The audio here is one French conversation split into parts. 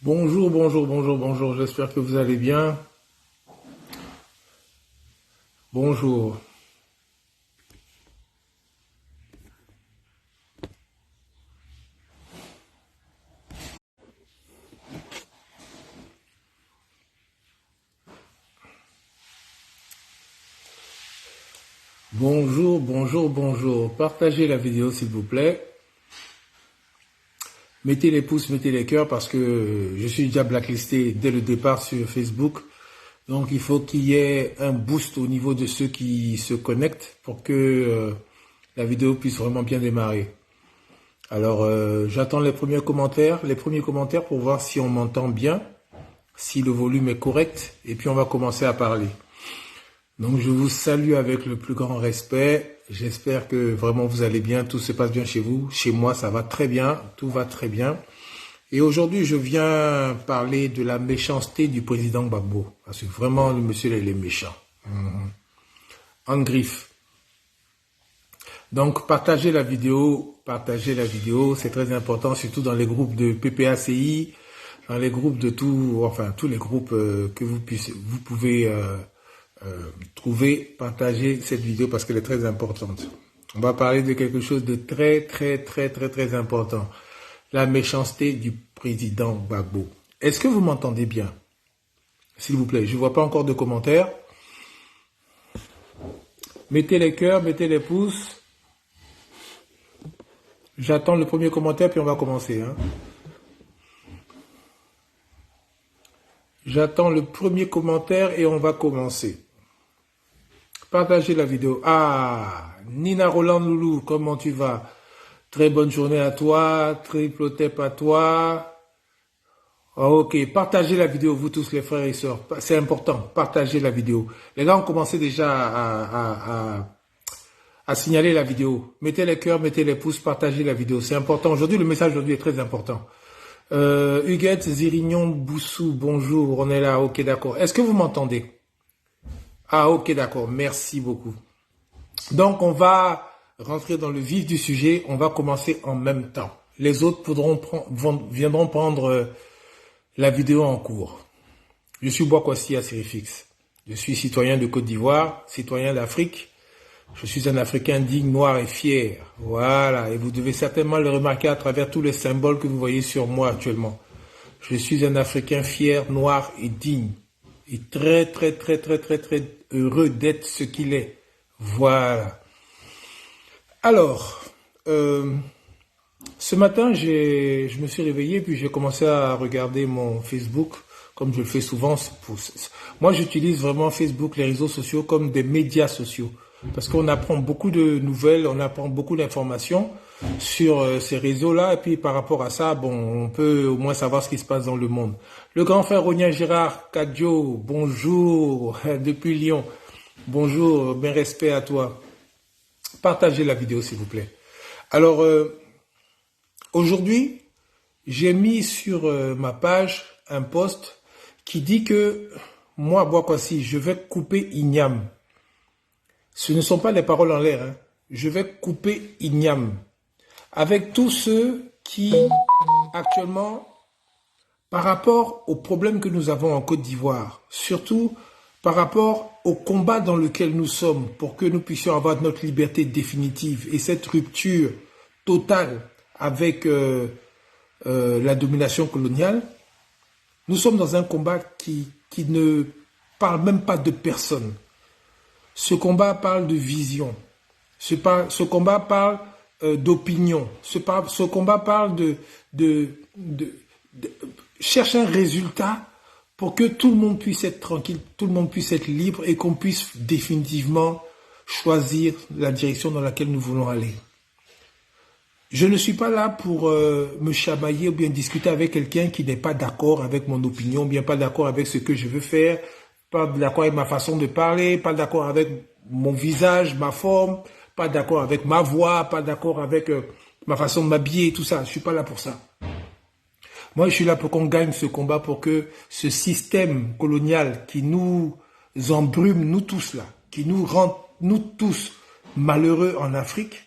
Bonjour, bonjour, bonjour, bonjour. J'espère que vous allez bien. Bonjour. Bonjour, bonjour, bonjour. Partagez la vidéo s'il vous plaît. Mettez les pouces, mettez les cœurs parce que je suis déjà blacklisté dès le départ sur Facebook. Donc il faut qu'il y ait un boost au niveau de ceux qui se connectent pour que la vidéo puisse vraiment bien démarrer. Alors j'attends les premiers commentaires pour voir si on m'entend bien, si le volume est correct et puis on va commencer à parler. Donc je vous salue avec le plus grand respect. J'espère que vraiment vous allez bien, tout se passe bien chez vous. Chez moi, ça va très bien, tout va très bien. Et aujourd'hui, je viens parler de la méchanceté du président Gbagbo. Parce que vraiment, le monsieur, il est méchant. En griffe. Donc, partagez la vidéo, c'est très important, surtout dans les groupes de PPACI, dans les groupes de tout, enfin, tous les groupes que vous pouvez trouver, partager cette vidéo parce qu'elle est très importante. On va parler de quelque chose de très important. La méchanceté du président Gbagbo. Est-ce que vous m'entendez bien? S'il vous plaît, je ne vois pas encore de commentaires. Mettez les cœurs, mettez les pouces. J'attends le premier commentaire puis on va commencer. J'attends le premier commentaire et on va commencer. Partagez la vidéo. Ah, Nina Roland Loulou, comment tu vas? Très bonne journée à toi, triple à toi. Ok, partagez la vidéo, vous tous les frères et sœurs. C'est important, partagez la vidéo. Les gars ont commencé déjà à signaler la vidéo. Mettez les cœurs, mettez les pouces, partagez la vidéo. C'est important. Aujourd'hui, le message aujourd'hui est très important. Huguette Zirignon Boussou, bonjour, on est là, ok, d'accord. Est-ce que vous m'entendez? Ah, ok, d'accord, merci beaucoup. Donc, on va rentrer dans le vif du sujet, on va commencer en même temps. Les autres viendront prendre la vidéo en cours. Je suis Boakwasi Asirifix. Je suis citoyen de Côte d'Ivoire, citoyen d'Afrique. Je suis un Africain digne, noir et fier. Voilà, et vous devez certainement le remarquer à travers tous les symboles que vous voyez sur moi actuellement. Je suis un Africain fier, noir et digne. Et très heureux d'être ce qu'il est. Voilà. Alors, ce matin, je me suis réveillé puis j'ai commencé à regarder mon Facebook, comme je le fais souvent. Moi, j'utilise vraiment Facebook, les réseaux sociaux, comme des médias sociaux. Parce qu'on apprend beaucoup de nouvelles, on apprend beaucoup d'informations sur ces réseaux-là. Et puis par rapport à ça, bon, on peut au moins savoir ce qui se passe dans le monde. Le grand frère Ronia Gérard Kadjo, bonjour, depuis Lyon. Bonjour, mes respects à toi. Partagez la vidéo, s'il vous plaît. Alors, aujourd'hui, j'ai mis sur ma page un post qui dit que moi, Boakwasi, je vais couper Ignam. Ce ne sont pas des paroles en l'air. Je vais couper Ignam. Avec tous ceux qui, actuellement, par rapport aux problèmes que nous avons en Côte d'Ivoire, surtout par rapport au combat dans lequel nous sommes pour que nous puissions avoir notre liberté définitive et cette rupture totale avec la domination coloniale, nous sommes dans un combat qui ne parle même pas de personne. Ce combat parle de vision. Ce combat parle d'opinion. Ce combat parle de chercher un résultat pour que tout le monde puisse être tranquille, tout le monde puisse être libre et qu'on puisse définitivement choisir la direction dans laquelle nous voulons aller. Je ne suis pas là pour me chamailler ou bien discuter avec quelqu'un qui n'est pas d'accord avec mon opinion, ou bien pas d'accord avec ce que je veux faire, pas d'accord avec ma façon de parler, pas d'accord avec mon visage, ma forme, pas d'accord avec ma voix, pas d'accord avec ma façon de m'habiller, tout ça. Je suis pas là pour ça. Moi, je suis là pour qu'on gagne ce combat, pour que ce système colonial qui nous embrume, nous tous là, qui nous rend, nous tous, malheureux en Afrique,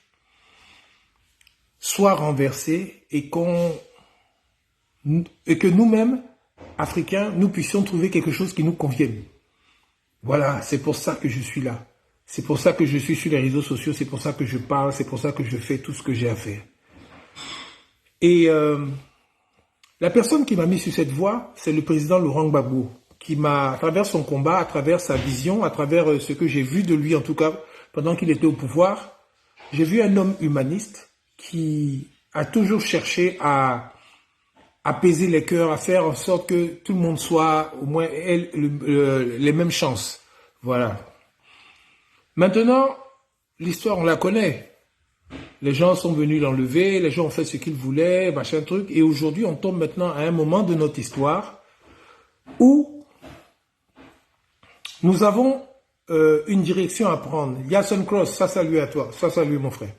soit renversé et que nous-mêmes, Africains, nous puissions trouver quelque chose qui nous convienne. Voilà, c'est pour ça que je suis là. C'est pour ça que je suis sur les réseaux sociaux, c'est pour ça que je parle, c'est pour ça que je fais tout ce que j'ai à faire. Et la personne qui m'a mis sur cette voie, c'est le président Laurent Gbagbo, qui m'a, à travers son combat, à travers sa vision, à travers ce que j'ai vu de lui, en tout cas, pendant qu'il était au pouvoir, j'ai vu un homme humaniste qui a toujours cherché à apaiser les cœurs, à faire en sorte que tout le monde soit au moins les mêmes chances. Voilà. Maintenant, l'histoire, on la connaît. Les gens sont venus l'enlever, les gens ont fait ce qu'ils voulaient, machin truc. Et aujourd'hui, on tombe maintenant à un moment de notre histoire où nous avons une direction à prendre. Yason Cross, ça salut à toi, ça salut mon frère.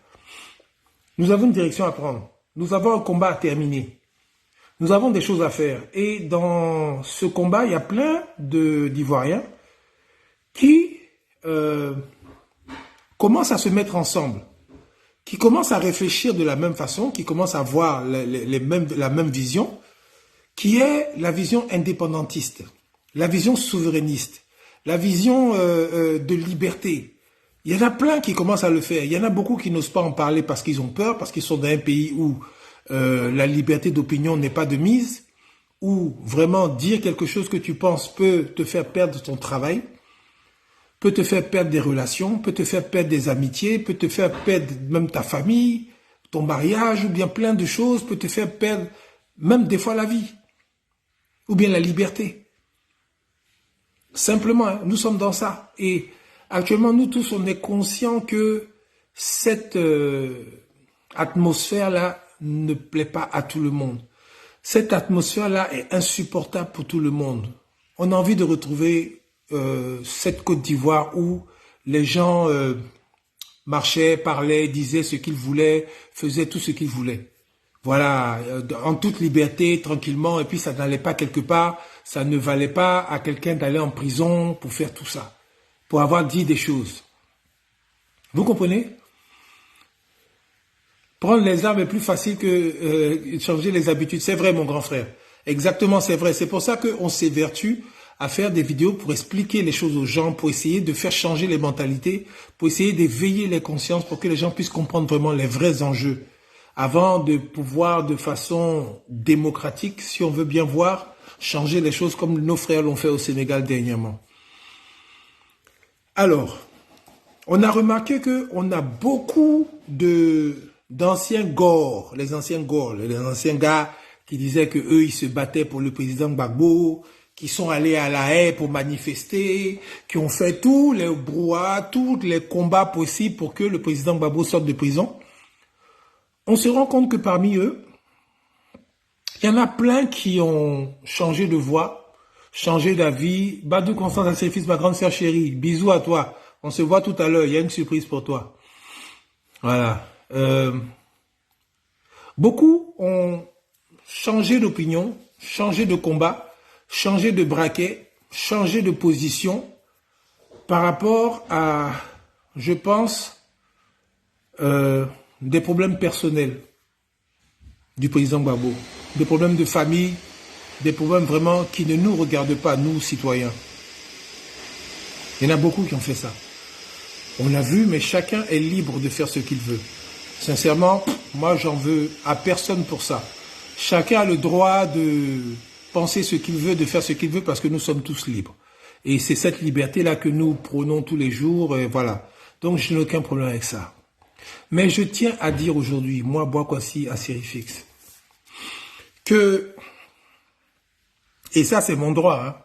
Nous avons une direction à prendre. Nous avons un combat à terminer. Nous avons des choses à faire. Et dans ce combat, il y a plein d'Ivoiriens qui commencent à se mettre ensemble, qui commencent à réfléchir de la même façon, qui commencent à avoir la même vision, qui est la vision indépendantiste, la vision souverainiste, la vision de liberté. Il y en a plein qui commencent à le faire. Il y en a beaucoup qui n'osent pas en parler parce qu'ils ont peur, parce qu'ils sont dans un pays où la liberté d'opinion n'est pas de mise, où vraiment dire quelque chose que tu penses peut te faire perdre ton travail, peut te faire perdre des relations, peut te faire perdre des amitiés, peut te faire perdre même ta famille, ton mariage, ou bien plein de choses, peut te faire perdre même des fois la vie, ou bien la liberté. Simplement, hein, nous sommes dans ça. Et actuellement, nous tous, on est conscients que cette atmosphère-là ne plaît pas à tout le monde. Cette atmosphère-là est insupportable pour tout le monde. On a envie de retrouver cette Côte d'Ivoire où les gens marchaient, parlaient, disaient ce qu'ils voulaient, faisaient tout ce qu'ils voulaient. Voilà, en toute liberté, tranquillement, et puis ça n'allait pas quelque part, ça ne valait pas à quelqu'un d'aller en prison pour faire tout ça, pour avoir dit des choses. Vous comprenez? Prendre les armes est plus facile que changer les habitudes. C'est vrai, mon grand frère. Exactement, c'est vrai. C'est pour ça qu'on s'évertue à faire des vidéos pour expliquer les choses aux gens, pour essayer de faire changer les mentalités, pour essayer d'éveiller les consciences, pour que les gens puissent comprendre vraiment les vrais enjeux, avant de pouvoir, de façon démocratique, si on veut bien voir, changer les choses comme nos frères l'ont fait au Sénégal dernièrement. Alors, on a remarqué qu'on a beaucoup d'anciens Gors, les anciens gars qui disaient que eux ils se battaient pour le président Gbagbo, qui sont allés à La Haye pour manifester, qui ont fait tous les brouhahas, tous les combats possibles pour que le président Gbagbo sorte de prison. On se rend compte que parmi eux, il y en a plein qui ont changé de voie, changé d'avis. Badou Constance, un sacrifice, ma grande sœur chérie, bisous à toi. On se voit tout à l'heure, il y a une surprise pour toi. Voilà. Beaucoup ont changé d'opinion, changé de combat, changé de braquet, changé de position par rapport à, je pense, des problèmes personnels du président Gbagbo, des problèmes de famille, des problèmes vraiment qui ne nous regardent pas, nous, citoyens. Il y en a beaucoup qui ont fait ça. On l'a vu, mais chacun est libre de faire ce qu'il veut. Sincèrement, moi, j'en veux à personne pour ça. Chacun a le droit de penser ce qu'il veut, de faire ce qu'il veut, parce que nous sommes tous libres. Et c'est cette liberté-là que nous prônons tous les jours, et voilà. Donc, je n'ai aucun problème avec ça. Mais je tiens à dire aujourd'hui, moi, Boakwasi, à Sérifix, que, et ça, c'est mon droit, hein.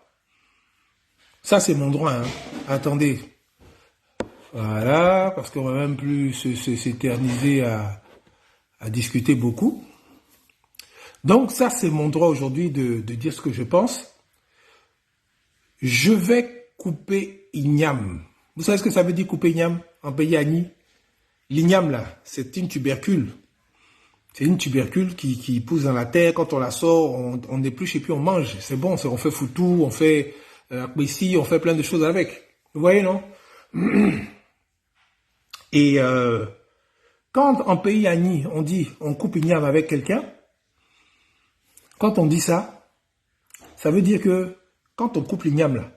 Ça, c'est mon droit, hein. Attendez. Voilà, parce qu'on va même plus s'éterniser à discuter beaucoup. Donc ça, c'est mon droit aujourd'hui de dire ce que je pense. Je vais couper Ignam. Vous savez ce que ça veut dire couper Ignam en pays Ani? L'igname là, c'est une tubercule. C'est une tubercule qui pousse dans la terre. Quand on la sort, on épluche et puis on mange. C'est bon, on fait foutou, on fait ici, on fait plein de choses avec. Vous voyez, non? Et quand en pays Ani, on dit on coupe igname avec quelqu'un, quand on dit ça Ça veut dire que quand on coupe l'igname, là,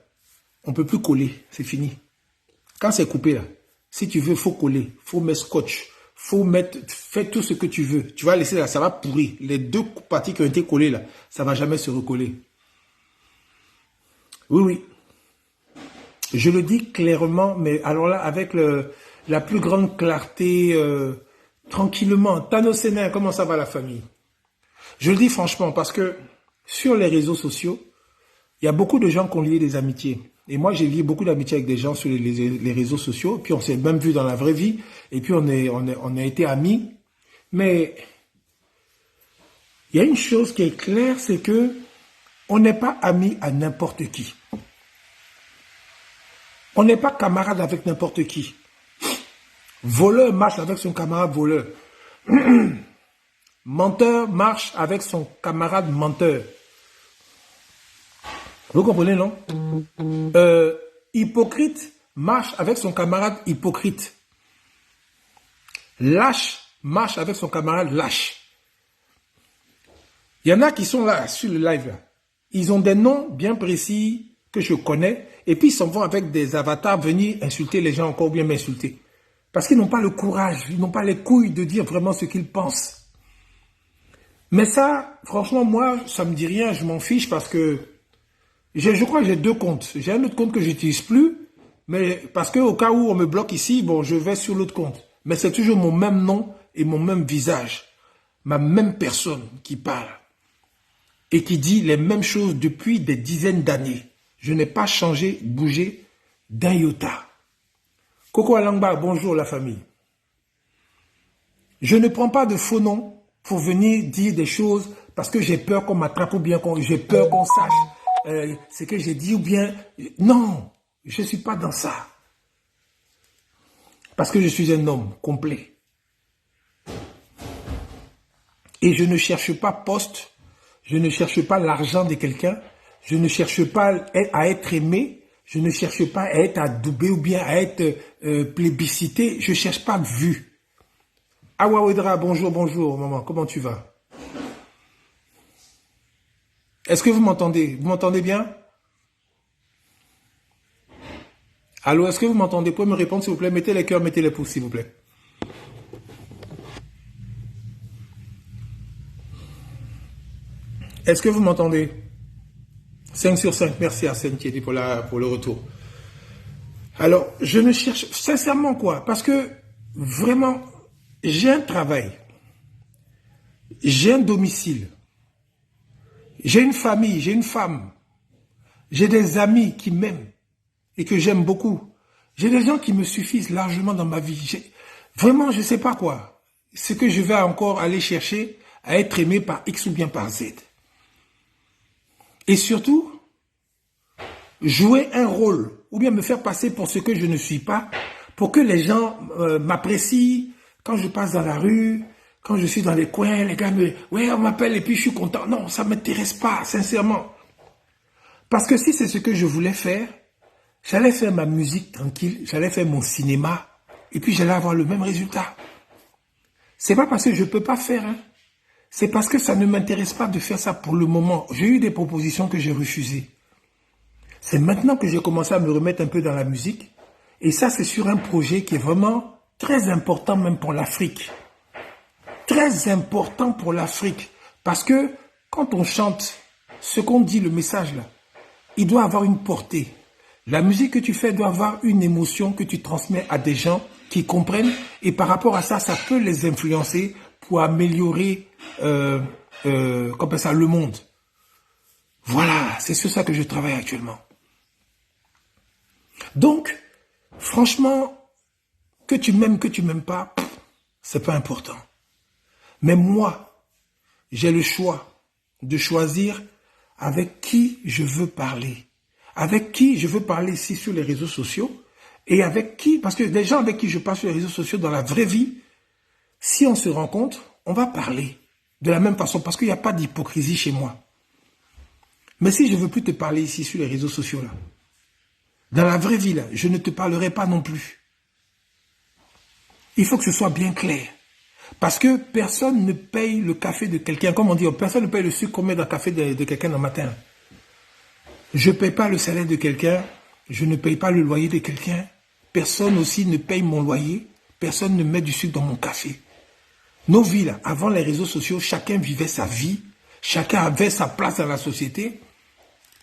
on ne peut plus coller. C'est fini. Quand c'est coupé, là, si tu veux, il faut coller. Il faut mettre scotch. Faut mettre, fais tout ce que tu veux. Tu vas laisser là, ça va pourrir. Les deux parties qui ont été collées là, ça va jamais se recoller. Oui, oui. Je le dis clairement, mais alors là, avec la plus grande clarté, tranquillement. Thanos Sénin, comment ça va la famille? Je le dis franchement parce que sur les réseaux sociaux, il y a beaucoup de gens qui ont lié des amitiés. Et moi, j'ai lié beaucoup d'amitiés avec des gens sur les réseaux sociaux. Puis on s'est même vu dans la vraie vie. Et puis on a été amis. Mais il y a une chose qui est claire, c'est que on n'est pas amis à n'importe qui. On n'est pas camarade avec n'importe qui. Voleur marche avec son camarade voleur. Menteur marche avec son camarade menteur. Vous comprenez, non? Hypocrite marche avec son camarade hypocrite. Lâche marche avec son camarade lâche. Il y en a qui sont là, sur le live, là. Ils ont des noms bien précis que je connais, et puis ils s'en vont avec des avatars venir insulter les gens, encore bien m'insulter. Parce qu'ils n'ont pas le courage, ils n'ont pas les couilles de dire vraiment ce qu'ils pensent. Mais ça, franchement, moi, ça me dit rien, je m'en fiche parce que je crois que j'ai deux comptes. J'ai un autre compte que je n'utilise plus, mais parce qu'au cas où on me bloque ici, bon, je vais sur l'autre compte. Mais c'est toujours mon même nom et mon même visage. Ma même personne qui parle. Et qui dit les mêmes choses depuis des dizaines d'années. Je n'ai pas changé, bougé d'un iota. Coco Alangba, bonjour la famille. Je ne prends pas de faux noms pour venir dire des choses parce que j'ai peur qu'on m'attrape ou bien j'ai peur qu'on sache ce que j'ai dit ou bien... Non, je ne suis pas dans ça. Parce que je suis un homme complet. Et je ne cherche pas poste, je ne cherche pas l'argent de quelqu'un, je ne cherche pas à être aimé, je ne cherche pas à être adoubé ou bien à être plébiscité, je ne cherche pas de vue. Awa Wedra, bonjour, bonjour maman, comment tu vas? Est-ce que vous m'entendez? Vous m'entendez bien? Allô, est-ce que vous m'entendez? Vous pouvez me répondre s'il vous plaît? Mettez les cœurs, mettez les pouces s'il vous plaît. Est-ce que vous m'entendez? 5 sur 5, merci Arsène Thierry pour le retour. Alors, je ne cherche sincèrement quoi? Parce que vraiment, j'ai un travail, j'ai un domicile, j'ai une famille, j'ai une femme, j'ai des amis qui m'aiment et que j'aime beaucoup. J'ai des gens qui me suffisent largement dans ma vie. Vraiment, je ne sais pas quoi. Ce que je vais encore aller chercher à être aimé par X ou bien par Z. Et surtout, jouer un rôle, ou bien me faire passer pour ce que je ne suis pas, pour que les gens m'apprécient quand je passe dans la rue, quand je suis dans les coins, les gars me... Ouais, on m'appelle et puis je suis content. Non, ça ne m'intéresse pas, sincèrement. Parce que si c'est ce que je voulais faire, j'allais faire ma musique tranquille, j'allais faire mon cinéma, et puis j'allais avoir le même résultat. C'est pas parce que je ne peux pas faire, hein. C'est parce que ça ne m'intéresse pas de faire ça pour le moment. J'ai eu des propositions que j'ai refusées. C'est maintenant que j'ai commencé à me remettre un peu dans la musique. Et ça, c'est sur un projet qui est vraiment très important même pour l'Afrique. Très important pour l'Afrique. Parce que quand on chante, ce qu'on dit, le message là, il doit avoir une portée. La musique que tu fais doit avoir une émotion que tu transmets à des gens qui comprennent. Et par rapport à ça, ça peut les influencer pour améliorer comme ça, le monde. Voilà, c'est sur ça que je travaille actuellement. Donc, franchement, que tu m'aimes pas, c'est pas important. Mais moi, j'ai le choix de choisir avec qui je veux parler. Avec qui je veux parler ici sur les réseaux sociaux. Et avec qui, parce que les gens avec qui je parle sur les réseaux sociaux dans la vraie vie, si on se rencontre, on va parler de la même façon, parce qu'il n'y a pas d'hypocrisie chez moi. Mais si je ne veux plus te parler ici sur les réseaux sociaux, là, dans la vraie vie, là, je ne te parlerai pas non plus. Il faut que ce soit bien clair. Parce que personne ne paye le café de quelqu'un, comme on dit, personne ne paye le sucre qu'on met dans le café de quelqu'un le matin. Je ne paye pas le salaire de quelqu'un, je ne paye pas le loyer de quelqu'un, personne aussi ne paye mon loyer, personne ne met du sucre dans mon café. Nos vies, là, avant les réseaux sociaux, chacun vivait sa vie, chacun avait sa place dans la société.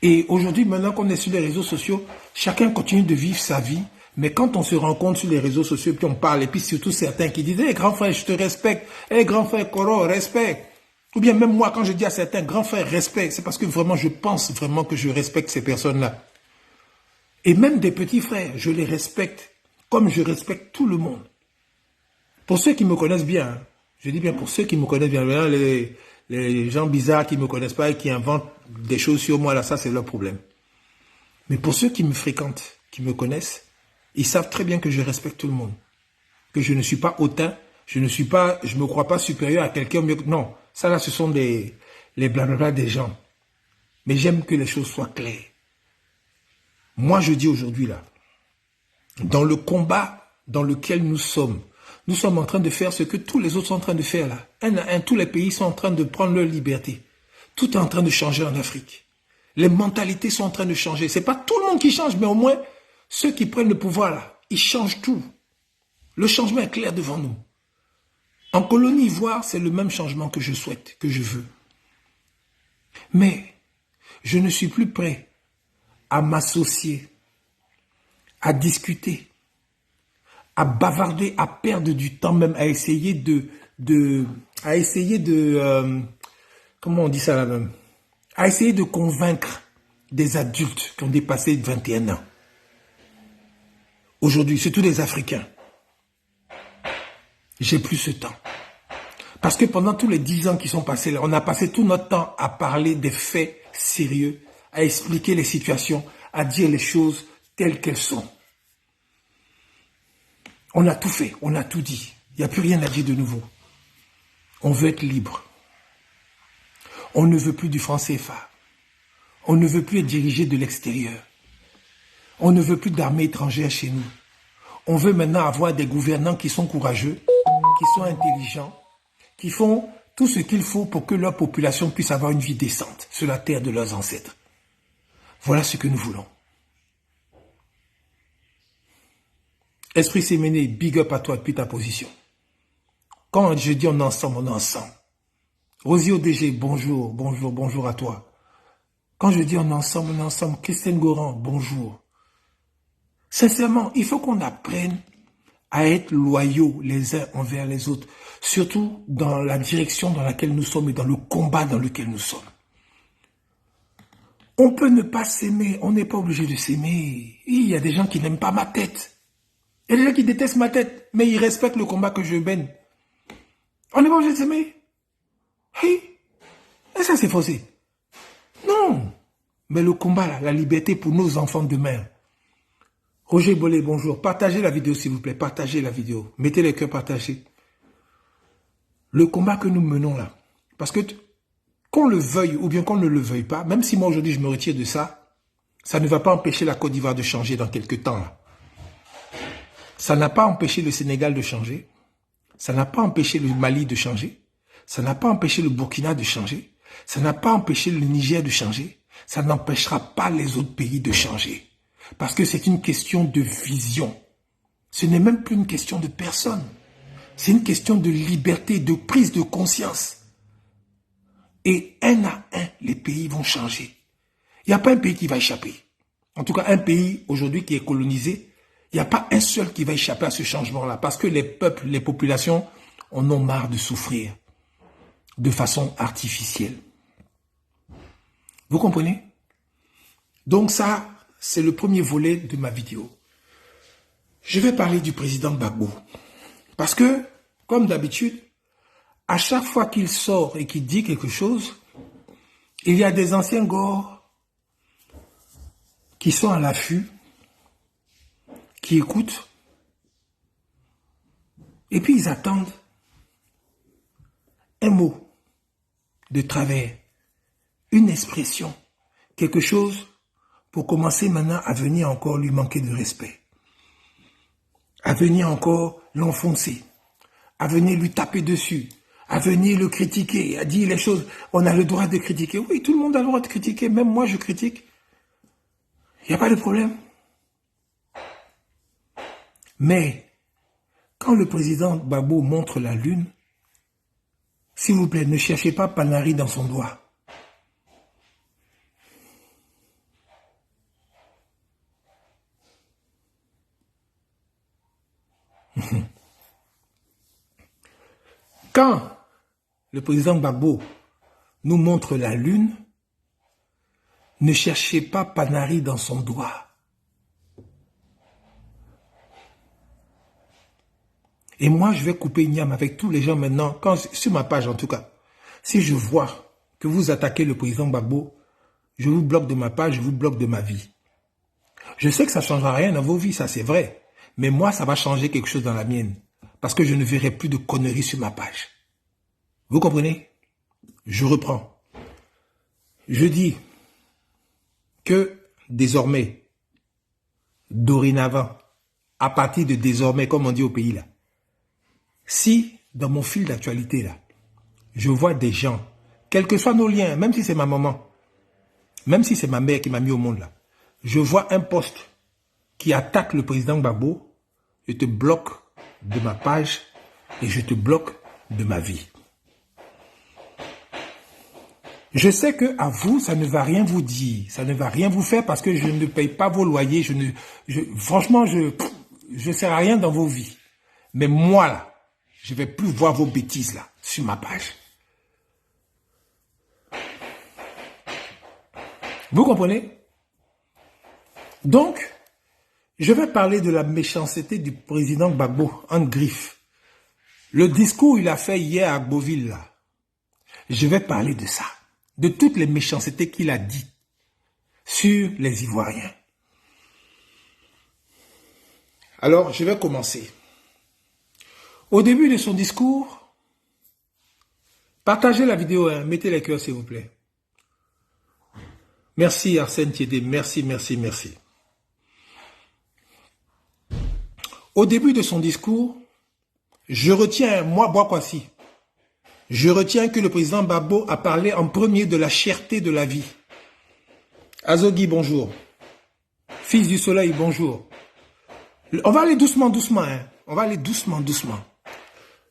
Et aujourd'hui, maintenant qu'on est sur les réseaux sociaux, chacun continue de vivre sa vie. Mais quand on se rencontre sur les réseaux sociaux, puis on parle, et puis surtout certains qui disent « Hé, grand frère, je te respecte. Hé, grand frère Koro, respect. » Ou bien même moi, quand je dis à certains « Grand frère, respect », c'est parce que vraiment, je pense vraiment que je respecte ces personnes-là. Et même des petits frères, je les respecte comme je respecte tout le monde. Pour ceux qui me connaissent bien, hein, je dis bien pour ceux qui me connaissent bien, les gens bizarres qui ne me connaissent pas et qui inventent des choses sur moi, là, ça c'est leur problème. Mais pour ceux qui me fréquentent, qui me connaissent, ils savent très bien que je respecte tout le monde. Que je ne suis pas hautain, je me crois pas supérieur à quelqu'un. Non, ça là, ce sont les blablabla des gens. Mais j'aime que les choses soient claires. Moi, je dis aujourd'hui là, dans le combat dans lequel nous sommes en train de faire ce que tous les autres sont en train de faire là. Un à un, tous les pays sont en train de prendre leur liberté. Tout est en train de changer en Afrique. Les mentalités sont en train de changer. C'est pas tout le monde qui change, mais au moins, ceux qui prennent le pouvoir là, ils changent tout. Le changement est clair devant nous. En colonie ivoire, c'est le même changement que je souhaite, que je veux. Mais je ne suis plus prêt à m'associer, à discuter, à bavarder, à perdre du temps même, à essayer comment on dit ça là même, à essayer de convaincre des adultes qui ont dépassé 21 ans. Aujourd'hui, surtout les Africains. J'ai plus ce temps. Parce que pendant tous les 10 ans qui sont passés là, on a passé tout notre temps à parler des faits sérieux, à expliquer les situations, à dire les choses telles qu'elles sont. On a tout fait, on a tout dit. Il n'y a plus rien à dire de nouveau. On veut être libre. On ne veut plus du franc CFA. On ne veut plus être dirigé de l'extérieur. On ne veut plus d'armée étrangère chez nous. On veut maintenant avoir des gouvernants qui sont courageux, qui sont intelligents, qui font tout ce qu'il faut pour que leur population puisse avoir une vie décente sur la terre de leurs ancêtres. Voilà ce que nous voulons. Esprit Séméné, big up à toi depuis ta position. Quand je dis on est ensemble, on est ensemble. Rosie ODG, bonjour, bonjour, bonjour à toi. Quand je dis on est ensemble, Christiane Goran, bonjour. Sincèrement, il faut qu'on apprenne à être loyaux les uns envers les autres, surtout dans la direction dans laquelle nous sommes et dans le combat dans lequel nous sommes. On peut ne pas s'aimer, on n'est pas obligé de s'aimer. Il y a des gens qui n'aiment pas ma tête. Il y a des gens qui détestent ma tête, mais ils respectent le combat que je mène. On n'est pas obligé de s'aimer. Hey, et ça c'est faussé. Non, mais le combat, là, la liberté pour nos enfants demain. Roger Bollet, bonjour. Partagez la vidéo, s'il vous plaît. Partagez la vidéo. Mettez les cœurs partagés. Le combat que nous menons là. Parce que qu'on le veuille ou bien qu'on ne le veuille pas, même si moi aujourd'hui je me retire de ça, ça ne va pas empêcher la Côte d'Ivoire de changer dans quelques temps. Là. Ça n'a pas empêché le Sénégal de changer. Ça n'a pas empêché le Mali de changer. Ça n'a pas empêché le Burkina de changer. Ça n'a pas empêché le Niger de changer. Ça n'empêchera pas les autres pays de changer. Parce que c'est une question de vision. Ce n'est même plus une question de personne. C'est une question de liberté, de prise de conscience. Et un à un, les pays vont changer. Il n'y a pas un pays qui va échapper. En tout cas, un pays aujourd'hui qui est colonisé, il n'y a pas un seul qui va échapper à ce changement-là. Parce que les peuples, les populations en ont marre de souffrir de façon artificielle. Vous comprenez? Donc ça, c'est le premier volet de ma vidéo. Je vais parler du président Gbagbo. Parce que, comme d'habitude, à chaque fois qu'il sort et qu'il dit quelque chose, il y a des anciens gores qui sont à l'affût, qui écoutent, et puis ils attendent un mot de travers, une expression, quelque chose pour commencer maintenant à venir encore lui manquer de respect, à venir encore l'enfoncer, à venir lui taper dessus, à venir le critiquer, à dire les choses. On a le droit de critiquer. Oui, tout le monde a le droit de critiquer, même moi je critique. Il n'y a pas de problème. Mais, quand le président Gbagbo montre la lune, s'il vous plaît, ne cherchez pas Panari dans son doigt. Quand le président Gbagbo nous montre la lune, ne cherchez pas Panari dans son doigt. Et moi, je vais couper Niam avec tous les gens maintenant, sur ma page en tout cas. Si je vois que vous attaquez le président Gbagbo, je vous bloque de ma page, je vous bloque de ma vie. Je sais que ça ne changera rien dans vos vies, ça c'est vrai. Mais moi, ça va changer quelque chose dans la mienne. Parce que je ne verrai plus de conneries sur ma page. Vous comprenez? Je reprends. Je dis que désormais, dorénavant, à partir de désormais, comme on dit au pays là, si dans mon fil d'actualité là, je vois des gens, quels que soient nos liens, même si c'est ma maman, même si c'est ma mère qui m'a mis au monde là, je vois un poste qui attaque le président Gbagbo, je te bloque de ma page et je te bloque de ma vie. Je sais que à vous, ça ne va rien vous dire, ça ne va rien vous faire parce que je ne paye pas vos loyers, franchement, je ne sers à rien dans vos vies. Mais moi là, je ne vais plus voir vos bêtises là, sur ma page. Vous comprenez? Donc, je vais parler de la méchanceté du président Gbagbo en griffe. Le discours qu'il a fait hier à Beauville là, je vais parler de ça. De toutes les méchancetés qu'il a dit sur les Ivoiriens. Alors, je vais commencer. Au début de son discours, partagez la vidéo, hein, mettez les cœurs s'il vous plaît. Merci Arsène Thiédé, merci, merci, merci. Au début de son discours, je retiens, moi, Boakwasi, je retiens que le président Gbagbo a parlé en premier de la cherté de la vie. Azogui, bonjour. Fils du soleil, bonjour. On va aller doucement, doucement. Hein. On va aller doucement, doucement.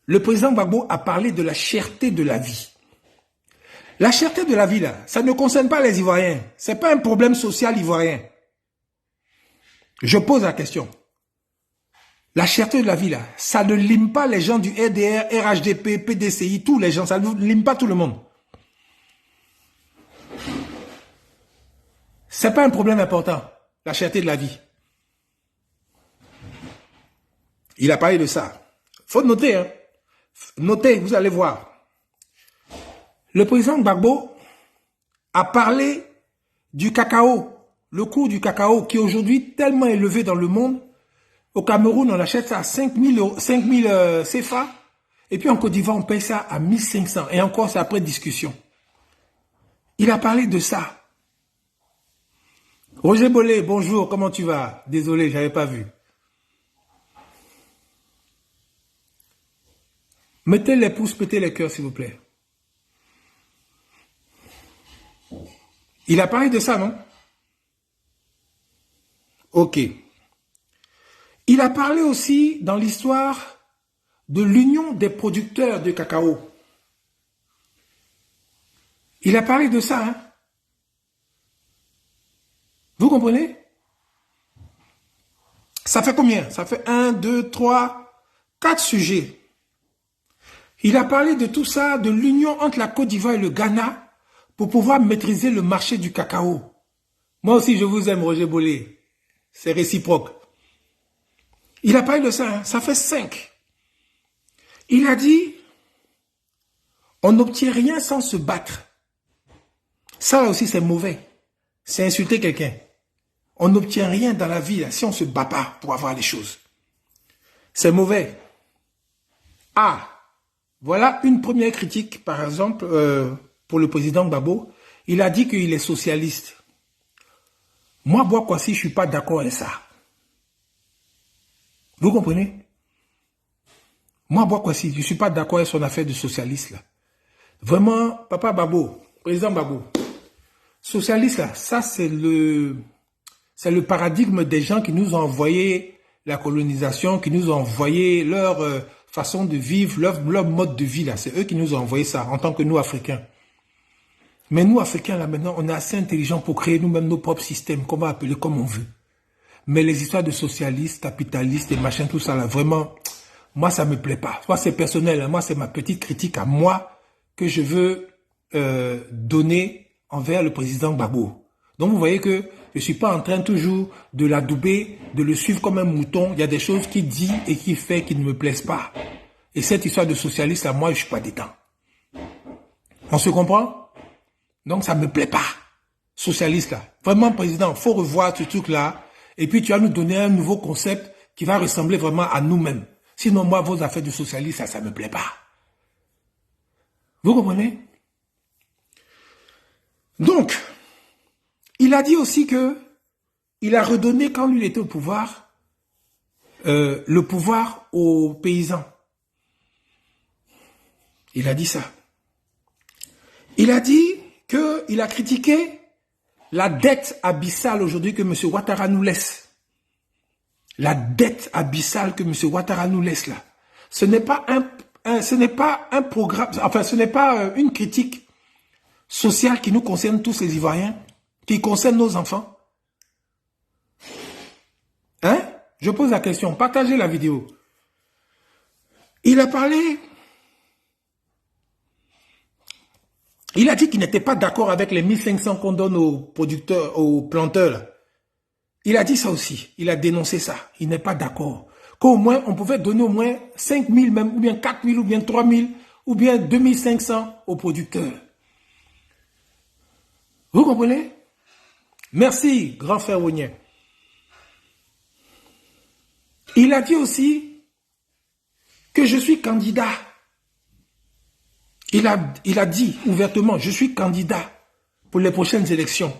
Le président Gbagbo a parlé de la cherté de la vie. La cherté de la vie, là, ça ne concerne pas les Ivoiriens. Ce n'est pas un problème social ivoirien. Je pose la question. La cherté de la vie, là, ça ne lime pas les gens du RDR, RHDP, PDCI, tous les gens, ça ne lime pas tout le monde. Ce n'est pas un problème important, la cherté de la vie. Il a parlé de ça. Il faut noter, hein. Notez, vous allez voir. Le président Gbagbo a parlé du cacao, le cours du cacao qui est aujourd'hui tellement élevé dans le monde. Au Cameroun, on achète ça à 5000 CFA. Et puis en Côte d'Ivoire, on paye ça à 1500. Et encore, c'est après discussion. Il a parlé de ça. Roger Bollet, bonjour, comment tu vas? Désolé, je n'avais pas vu. Mettez les pouces, mettez les cœurs, s'il vous plaît. Il a parlé de ça, non? Ok. Il a parlé aussi dans l'histoire de l'union des producteurs de cacao. Il a parlé de ça, hein? Vous comprenez? Ça fait combien? Ça fait 1, 2, 3, 4 sujets. Il a parlé de tout ça, de l'union entre la Côte d'Ivoire et le Ghana pour pouvoir maîtriser le marché du cacao. Moi aussi, je vous aime, Roger Bollet. C'est réciproque. Il a parlé de ça, hein? Ça fait 5. Il a dit, on n'obtient rien sans se battre. Ça aussi, c'est mauvais. C'est insulter quelqu'un. On n'obtient rien dans la vie là, si on ne se bat pas pour avoir les choses. C'est mauvais. Ah, voilà une première critique, par exemple, pour le président Gbagbo. Il a dit qu'il est socialiste. Moi, Boakwasi, je ne suis pas d'accord avec ça. Vous comprenez? Moi, Boakwasi, je ne suis pas d'accord avec son affaire de socialiste là. Vraiment, papa Gbagbo, président Gbagbo, socialiste là, ça c'est le... C'est le paradigme des gens qui nous ont envoyé la colonisation, qui nous ont envoyé leur façon de vivre, leur mode de vie. Là, c'est eux qui nous ont envoyé ça, en tant que nous, Africains. Mais nous, Africains, là, maintenant, on est assez intelligents pour créer nous-mêmes nos propres systèmes, qu'on va appeler comme on veut. Mais les histoires de socialistes, capitalistes et machin, tout ça, là, vraiment, moi, ça me plaît pas. Moi, c'est personnel. Hein. Moi, c'est ma petite critique à moi que je veux donner envers le président Gbagbo. Donc, vous voyez que je suis pas en train toujours de l'adouber, de le suivre comme un mouton. Il y a des choses qu'il dit et qu'il fait qui ne me plaisent pas. Et cette histoire de socialiste, là, moi, je suis pas dedans. On se comprend? Donc, ça me plaît pas. Socialiste, là. Vraiment, président, faut revoir ce truc-là. Et puis, tu vas nous donner un nouveau concept qui va ressembler vraiment à nous-mêmes. Sinon, moi, vos affaires de socialiste, ça me plaît pas. Vous comprenez? Donc, il a dit aussi que il a redonné, quand lui était au pouvoir, le pouvoir aux paysans. Il a dit ça. Il a dit qu'il a critiqué la dette abyssale aujourd'hui que M. Ouattara nous laisse. La dette abyssale que M. Ouattara nous laisse là. Ce n'est pas un programme, enfin ce n'est pas une critique sociale qui nous concerne tous les Ivoiriens, qui concerne nos enfants. Hein? Je pose la question, partagez la vidéo. Il a parlé, il a dit qu'il n'était pas d'accord avec les 1500 qu'on donne aux producteurs, aux planteurs là. Il a dit ça aussi, il a dénoncé ça, il n'est pas d'accord. Qu'au moins, on pouvait donner au moins 5 000 même, ou bien 4 000, ou bien 3 000, ou bien 2 500 aux producteurs. Vous comprenez? Merci, grand frère Ognien. Il a dit aussi que je suis candidat. Il a dit ouvertement, je suis candidat pour les prochaines élections.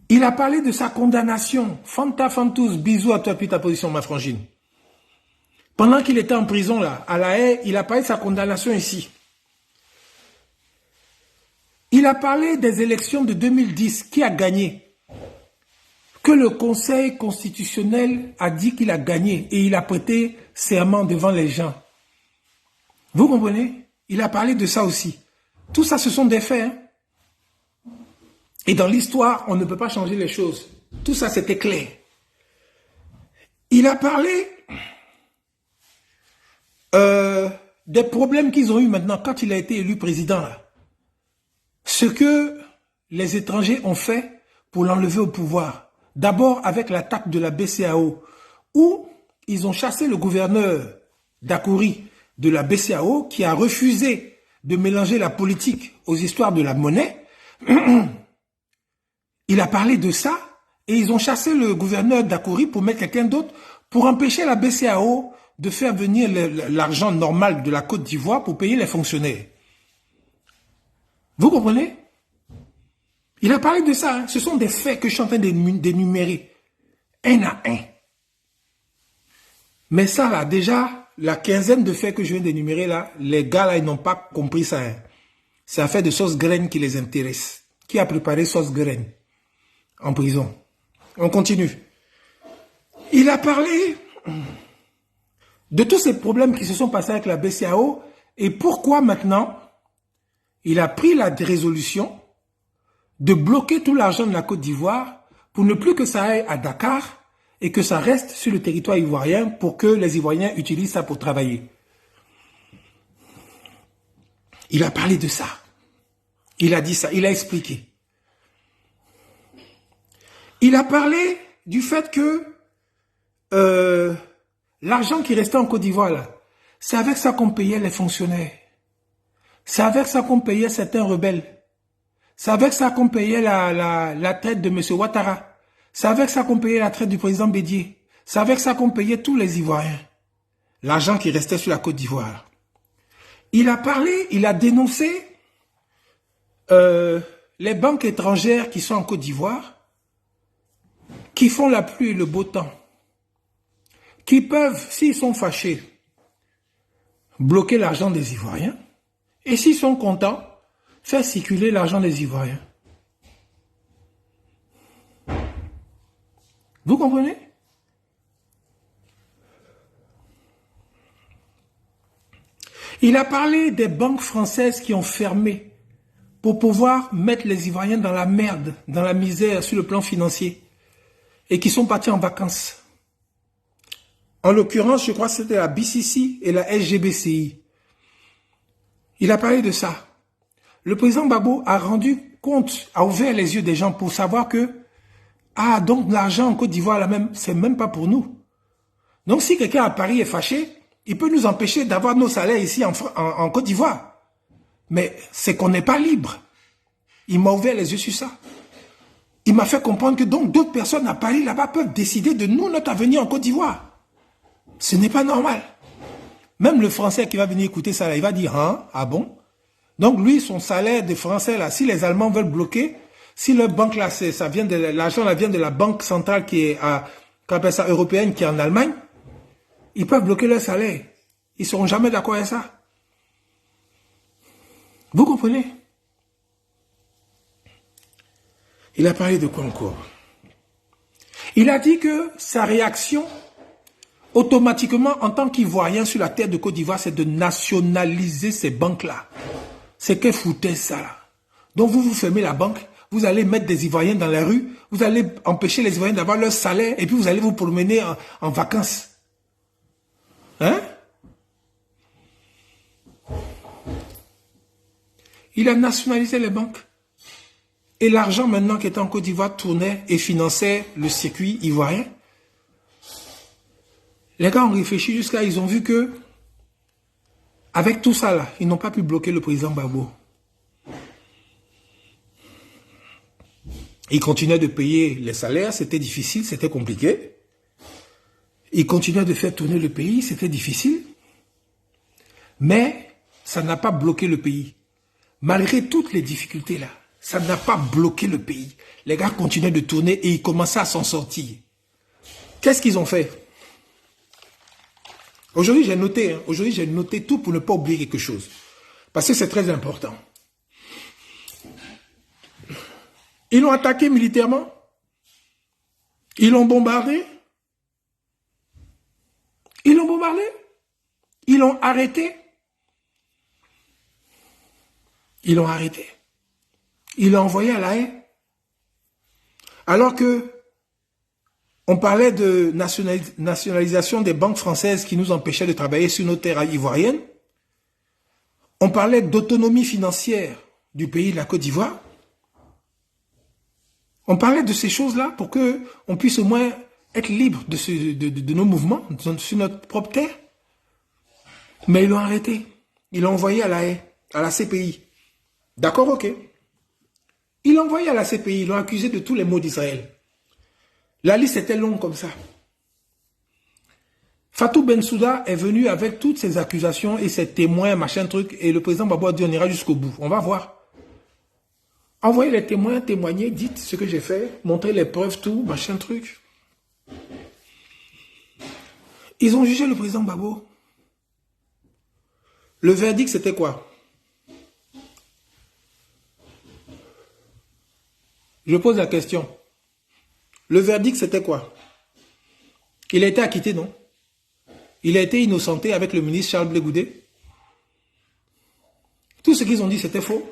Il a parlé de sa condamnation. Fanta Fantous, bisous à toi puis ta position, ma frangine. Pendant qu'il était en prison, là, à La Haye, il a parlé de sa condamnation ici. Il a parlé des élections de 2010. Qui a gagné? Que le Conseil constitutionnel a dit qu'il a gagné et il a prêté serment devant les gens. Vous comprenez? Il a parlé de ça aussi. Tout ça, ce sont des faits. Hein? Et dans l'histoire, on ne peut pas changer les choses. Tout ça, c'était clair. Il a parlé des problèmes qu'ils ont eu maintenant quand il a été élu président. Là. Ce que les étrangers ont fait pour l'enlever au pouvoir. D'abord avec l'attaque de la BCEAO, où ils ont chassé le gouverneur d'Akouri de la BCEAO qui a refusé de mélanger la politique aux histoires de la monnaie. Il a parlé de ça et ils ont chassé le gouverneur d'Akouri pour mettre quelqu'un d'autre pour empêcher la BCEAO de faire venir l'argent normal de la Côte d'Ivoire pour payer les fonctionnaires. Vous comprenez? Il a parlé de ça. Hein. Ce sont des faits que je suis en train d'énumérer. Un à un. Mais ça, là, déjà, la quinzaine de faits que je viens d'énumérer, là, les gars, là, ils n'ont pas compris ça. Hein. C'est l'affaire de sauce graine qui les intéresse. Qui a préparé sauce graine en prison? On continue. Il a parlé de tous ces problèmes qui se sont passés avec la BCEAO et pourquoi maintenant il a pris la résolution de bloquer tout l'argent de la Côte d'Ivoire pour ne plus que ça aille à Dakar et que ça reste sur le territoire ivoirien pour que les Ivoiriens utilisent ça pour travailler. Il a parlé de ça. Il a dit ça, il a expliqué. Il a parlé du fait que l'argent qui restait en Côte d'Ivoire, là, c'est avec ça qu'on payait les fonctionnaires. C'est avec ça qu'on payait certains rebelles. C'est avec ça qu'on payait la traite de M. Ouattara. C'est avec ça qu'on payait la traite du président Bédié. C'est avec ça qu'on payait tous les Ivoiriens. L'argent qui restait sur la Côte d'Ivoire. Il a parlé, il a dénoncé les banques étrangères qui sont en Côte d'Ivoire, qui font la pluie et le beau temps, qui peuvent, s'ils sont fâchés, bloquer l'argent des Ivoiriens, et s'ils sont contents, faire circuler l'argent des Ivoiriens. Vous comprenez? Il a parlé des banques françaises qui ont fermé pour pouvoir mettre les Ivoiriens dans la merde, dans la misère sur le plan financier, et qui sont partis en vacances. En l'occurrence, je crois que c'était la BCC et la SGBCI. Il a parlé de ça. Le président Gbagbo a rendu compte, a ouvert les yeux des gens pour savoir que, ah, donc l'argent en Côte d'Ivoire, c'est même pas pour nous. Donc si quelqu'un à Paris est fâché, il peut nous empêcher d'avoir nos salaires ici en Côte d'Ivoire. Mais c'est qu'on n'est pas libre. Il m'a ouvert les yeux sur ça. Il m'a fait comprendre que donc d'autres personnes à Paris là-bas peuvent décider de nous, notre avenir en Côte d'Ivoire. Ce n'est pas normal. Même le Français qui va venir écouter ça, là, il va dire, hein, ah bon? Donc lui, son salaire de Français, là, si les Allemands veulent bloquer, si leur banque là, ça vient de l'argent là vient de la banque centrale qui est qu'on appelle ça européenne, qui est en Allemagne, ils peuvent bloquer leur salaire. Ils ne seront jamais d'accord avec ça. Vous comprenez? Il a parlé de quoi encore? Il a dit que sa réaction, automatiquement, en tant qu'Ivoirien sur la terre de Côte d'Ivoire, c'est de nationaliser ces banques-là. C'est qu'elle foutait ça, là. Donc vous fermez la banque, vous allez mettre des Ivoiriens dans la rue, vous allez empêcher les Ivoiriens d'avoir leur salaire, et puis vous allez vous promener en vacances. Hein? Il a nationalisé les banques. Et l'argent maintenant qui était en Côte d'Ivoire tournait et finançait le circuit ivoirien. Les gars ont réfléchi jusqu'à, ils ont vu que, avec tout ça là, ils n'ont pas pu bloquer le président Gbagbo. Ils continuaient de payer les salaires, c'était difficile, c'était compliqué. Ils continuaient de faire tourner le pays, c'était difficile. Mais ça n'a pas bloqué le pays. Malgré toutes les difficultés là, ça n'a pas bloqué le pays. Les gars continuaient de tourner et ils commençaient à s'en sortir. Qu'est-ce qu'ils ont fait? Aujourd'hui, j'ai noté, tout pour ne pas oublier quelque chose. Parce que c'est très important. Ils l'ont attaqué militairement. Ils l'ont bombardé. Ils l'ont bombardé. Ils l'ont arrêté. Ils l'ont arrêté. Ils l'ont envoyé à La Haye. Alors que on parlait de nationalisation des banques françaises qui nous empêchaient de travailler sur nos terres ivoiriennes. On parlait d'autonomie financière du pays de la Côte d'Ivoire. On parlait de ces choses-là pour qu'on puisse au moins être libre de nos mouvements sur notre propre terre. Mais ils l'ont arrêté. Ils l'ont envoyé à La Haye, à la CPI. D'accord, ok. Ils l'ont envoyé à la CPI, ils l'ont accusé de tous les maux d'Israël. La liste était longue comme ça. Fatou Bensouda est venu avec toutes ses accusations et ses témoins, machin truc, et le président Gbagbo a dit on ira jusqu'au bout. On va voir. Envoyez les témoins, témoignez, dites ce que j'ai fait, montrez les preuves, tout, machin truc. Ils ont jugé le président Gbagbo. Le verdict, c'était quoi? Je pose la question. Le verdict, c'était quoi? Il a été acquitté, non? Il a été innocenté avec le ministre Charles Blé Goudé. Tout ce qu'ils ont dit, c'était faux.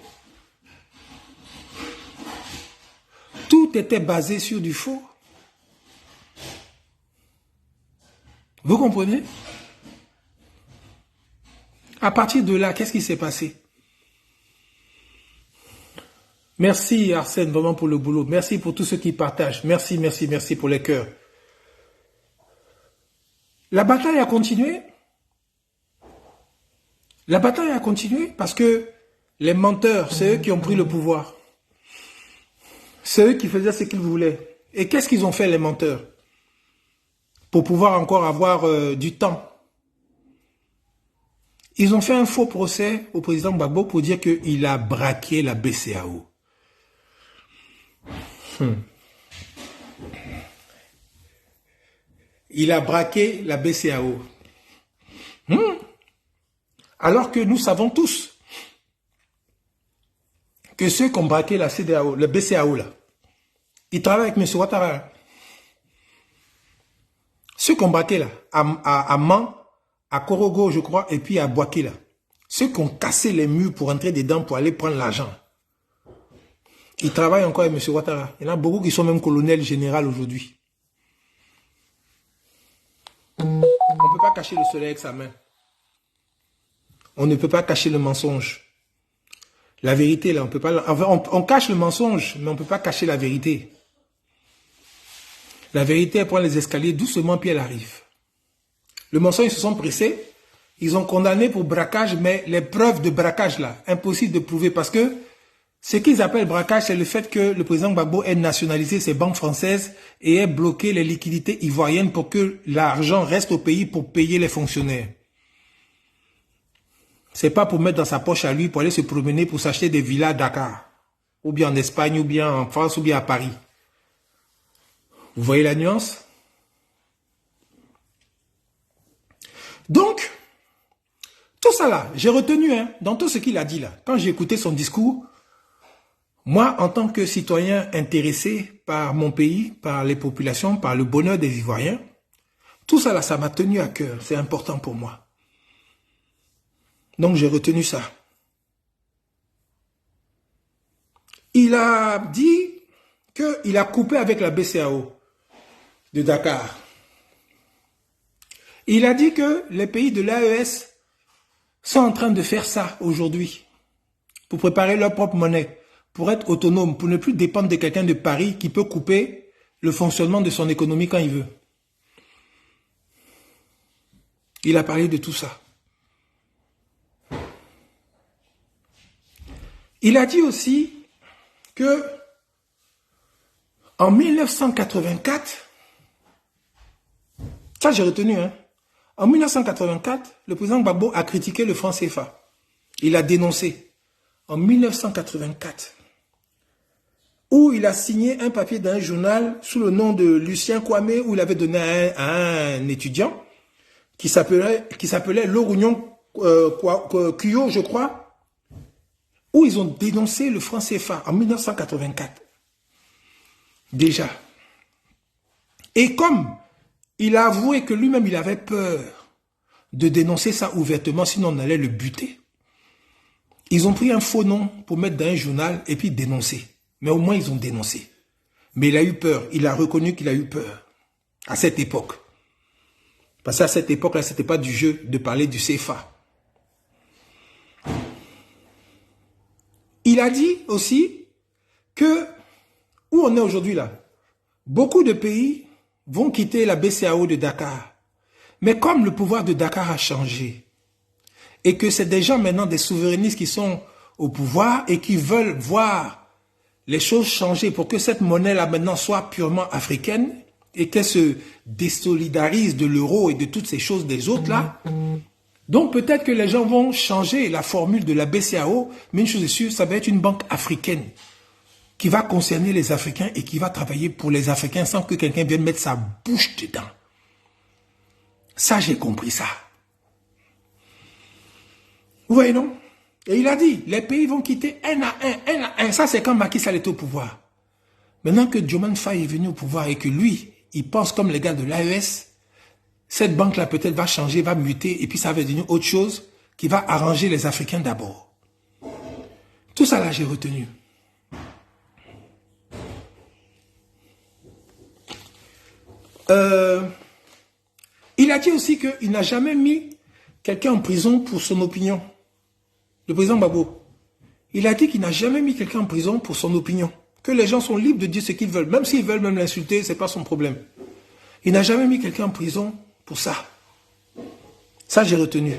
Tout était basé sur du faux. Vous comprenez? À partir de là, qu'est-ce qui s'est passé? Merci Arsène, vraiment pour le boulot. Merci pour tous ceux qui partagent. Merci, merci, merci pour les cœurs. La bataille a continué. La bataille a continué parce que les menteurs, c'est eux qui ont pris le pouvoir. C'est eux qui faisaient ce qu'ils voulaient. Et qu'est-ce qu'ils ont fait, les menteurs? Pour pouvoir encore avoir du temps. Ils ont fait un faux procès au président Gbagbo pour dire qu'il a braqué la BCEAO. Il a braqué la BCEAO. Alors que nous savons tous que ceux qui ont braqué la CEDEAO, le BCEAO là, ils travaillent avec M. Ouattara. Ceux qui ont braqué là, à Man, à Korogo, je crois, et puis à Boaké là. Ceux qui ont cassé les murs pour entrer dedans pour aller prendre l'argent. Ils travaillent encore avec M. Ouattara. Il y en a beaucoup qui sont même colonels généraux aujourd'hui. On ne peut pas cacher le soleil avec sa main. On ne peut pas cacher le mensonge. La vérité, là, on peut pas. Enfin, on cache le mensonge, mais on ne peut pas cacher la vérité. La vérité, elle prend les escaliers doucement, puis elle arrive. Le mensonge, ils se sont pressés. Ils ont condamné pour braquage, mais les preuves de braquage, là, impossible de prouver. Parce que ce qu'ils appellent braquage, c'est le fait que le président Gbagbo ait nationalisé ses banques françaises et ait bloqué les liquidités ivoiriennes pour que l'argent reste au pays pour payer les fonctionnaires. C'est pas pour mettre dans sa poche à lui, pour aller se promener, pour s'acheter des villas à Dakar, ou bien en Espagne, ou bien en France, ou bien à Paris. Vous voyez la nuance? Donc, tout ça là, j'ai retenu, dans tout ce qu'il a dit là, quand j'ai écouté son discours, moi, en tant que citoyen intéressé par mon pays, par les populations, par le bonheur des Ivoiriens, tout ça là, ça m'a tenu à cœur, c'est important pour moi. Donc j'ai retenu ça. Il a dit qu'il a coupé avec la BCEAO de Dakar. Il a dit que les pays de l'AES sont en train de faire ça aujourd'hui pour préparer leur propre monnaie, pour être autonome, pour ne plus dépendre de quelqu'un de Paris qui peut couper le fonctionnement de son économie quand il veut. Il a parlé de tout ça. Il a dit aussi que en 1984, ça j'ai retenu, en 1984, le président Gbagbo a critiqué le franc CFA. Il a dénoncé. En 1984, où il a signé un papier dans un journal sous le nom de Lucien Kwame, où il avait donné à un étudiant qui s'appelait Lorugnon Kuyo, je crois, où ils ont dénoncé le franc CFA en 1984. Déjà. Et comme il a avoué que lui-même, il avait peur de dénoncer ça ouvertement, sinon on allait le buter. Ils ont pris un faux nom pour mettre dans un journal et puis dénoncer. Mais au moins, ils ont dénoncé. Mais il a eu peur. Il a reconnu qu'il a eu peur à cette époque. Parce qu'à cette époque-là, ce n'était pas du jeu de parler du CFA. Il a dit aussi que, où on est aujourd'hui là, beaucoup de pays vont quitter la BCEAO de Dakar. Mais comme le pouvoir de Dakar a changé, et que c'est des gens maintenant, des souverainistes qui sont au pouvoir et qui veulent voir les choses changer pour que cette monnaie-là maintenant soit purement africaine et qu'elle se désolidarise de l'euro et de toutes ces choses des autres là. Donc peut-être que les gens vont changer la formule de la BCEAO, mais une chose est sûre, ça va être une banque africaine qui va concerner les Africains et qui va travailler pour les Africains sans que quelqu'un vienne mettre sa bouche dedans. Ça, j'ai compris ça. Vous voyez, non? Et il a dit, les pays vont quitter un à un. Ça, c'est quand Macky Sall est au pouvoir. Maintenant que Diomaye Faye est venu au pouvoir et que lui, il pense comme les gars de l'AES, cette banque-là peut-être va changer, va muter, et puis ça va devenir autre chose qui va arranger les Africains d'abord. Tout ça là, j'ai retenu. Il a dit aussi qu'il n'a jamais mis quelqu'un en prison pour son opinion. Le président Gbagbo. Il a dit qu'il n'a jamais mis quelqu'un en prison pour son opinion. Que les gens sont libres de dire ce qu'ils veulent. Même s'ils veulent même l'insulter, ce n'est pas son problème. Il n'a jamais mis quelqu'un en prison pour ça. Ça, j'ai retenu.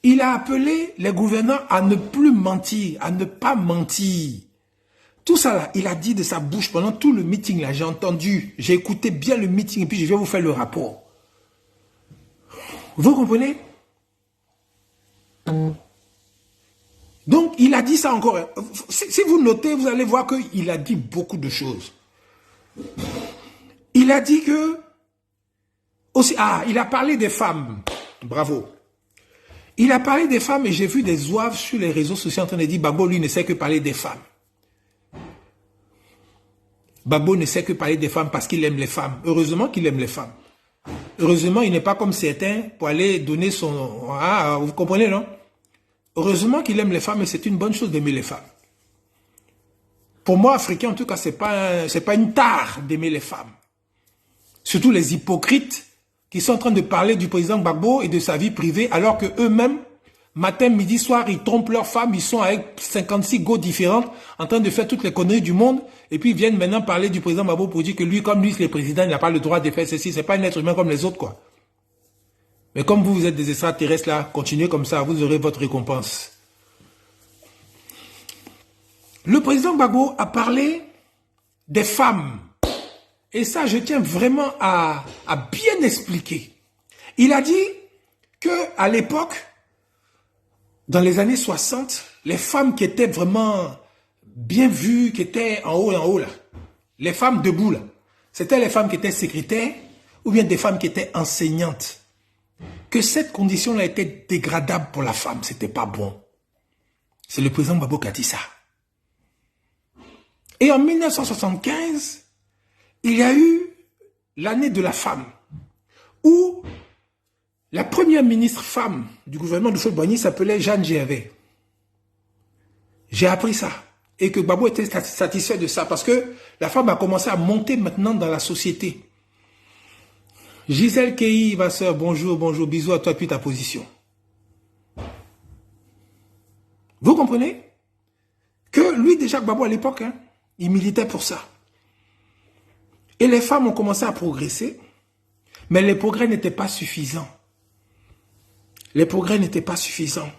Il a appelé les gouvernants à ne plus mentir, à ne pas mentir. Tout ça là, il a dit de sa bouche pendant tout le meeting là. J'ai entendu, j'ai écouté bien le meeting et puis je vais vous faire le rapport. Vous comprenez? Donc, il a dit ça encore. Si vous notez, vous allez voir qu'il a dit beaucoup de choses. Il a dit que... aussi, il a parlé des femmes. Bravo. Il a parlé des femmes et j'ai vu des zouaves sur les réseaux sociaux en train de dire Gbagbo, lui, ne sait que parler des femmes. Gbagbo ne sait que parler des femmes parce qu'il aime les femmes. Heureusement qu'il aime les femmes. Heureusement, il n'est pas comme certains pour aller donner son... Ah, vous comprenez, non? Heureusement qu'il aime les femmes et c'est une bonne chose d'aimer les femmes. Pour moi, Africain, en tout cas, c'est pas une tare d'aimer les femmes. Surtout les hypocrites qui sont en train de parler du président Gbagbo et de sa vie privée alors que eux-mêmes, matin, midi, soir, ils trompent leurs femmes, ils sont avec 56 go différentes en train de faire toutes les conneries du monde et puis ils viennent maintenant parler du président Gbagbo pour dire que lui, comme lui, c'est le président, il n'a pas le droit de faire ceci. C'est pas un être humain comme les autres, quoi. Mais comme vous êtes des extraterrestres là, continuez comme ça, vous aurez votre récompense. Le président Gbagbo a parlé des femmes. Et ça, je tiens vraiment à bien expliquer. Il a dit que à l'époque, dans les années 60, les femmes qui étaient vraiment bien vues, qui étaient en haut là, les femmes debout là, c'était les femmes qui étaient secrétaires ou bien des femmes qui étaient enseignantes. Que cette condition-là était dégradable pour la femme, c'était pas bon. C'est le président Gbagbo qui a dit ça. Et en 1975, il y a eu l'année de la femme, où la première ministre femme du gouvernement de Houphouët-Boigny s'appelait Jeanne Gervais. J'ai appris ça. Et que Gbagbo était satisfait de ça, parce que la femme a commencé à monter maintenant dans la société. Gisèle Kei, ma soeur, bonjour, bonjour, bisous à toi depuis ta position. Vous comprenez? Que lui, déjà, Gbagbo à l'époque, hein, il militait pour ça. Et les femmes ont commencé à progresser, mais les progrès n'étaient pas suffisants. Les progrès n'étaient pas suffisants.